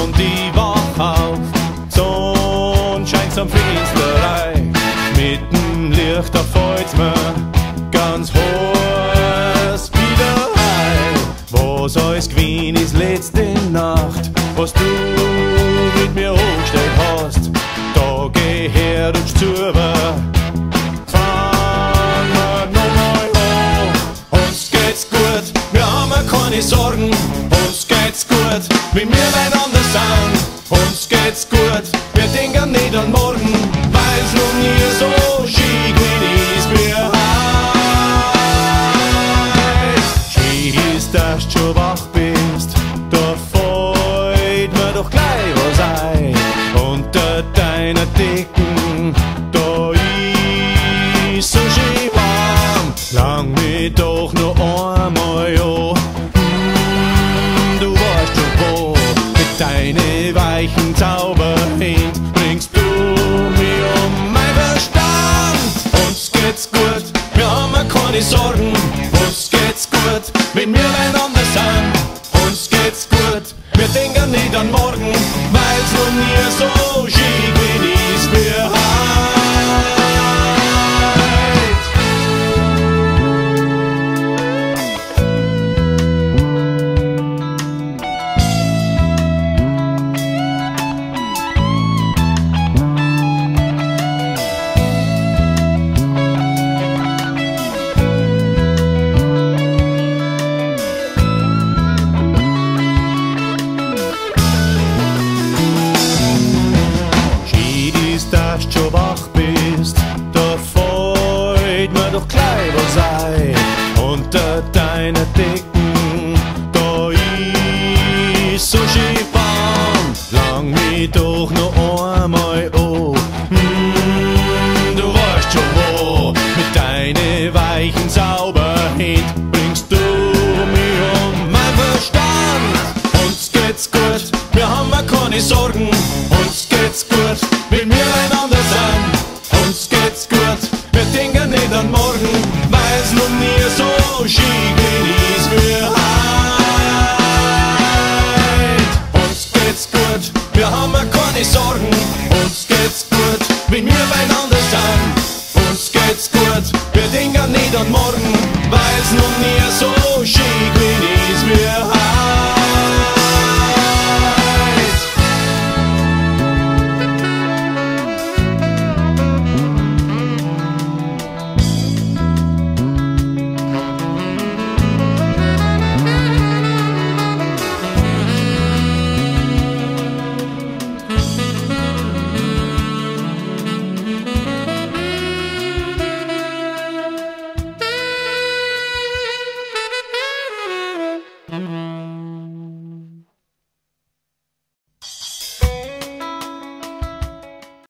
und ich wach auf. Sonn scheint am Finsterei, mit dem Licht da fällt's mir ganz heiß wieder ein. Was alles gewesen ist letzte Nacht, was du mit mir angestellt hast, da gehört uns zu. Keine Sorgen, uns geht's gut, wenn wir beieinander sind. Uns geht's gut, wir denken nicht an morgen, weil's noch nie so schick ist wie heute. Schön ist, dass du schon wach bist, da fällt mir doch gleich was ein. Unter deiner Decken, da ist so schön warm, lang mich doch noch einmal an. Deine weichen Zauberhand bringst du mir um mein Verstand. Uns geht's gut, wir haben keine Sorgen. Uns geht's gut, wenn wir beieinander sind. Uns geht's gut, wir denken nicht an morgen, weil's noch nie so schick ist wie heute. Dass du schon wach bist, da fällt mir doch gleich was ein. Unter deiner Decken, da ist so schön warm, lang mich doch noch einmal an. Du weißt schon wo, mit deinen weichen Zauberhand bringst du mich um mein Verstand. Uns geht's gut, wir haben keine Sorgen. Uns geht's gut, wenn wir einander sind. Uns geht's gut, wir denken nicht an morgen, weil's noch nie so schick ist wie heute. Uns geht's gut, wir haben keine Sorgen. Uns geht's gut, wenn wir beieinander sind. Uns geht's gut, wir denken nicht an morgen, weil's noch nie so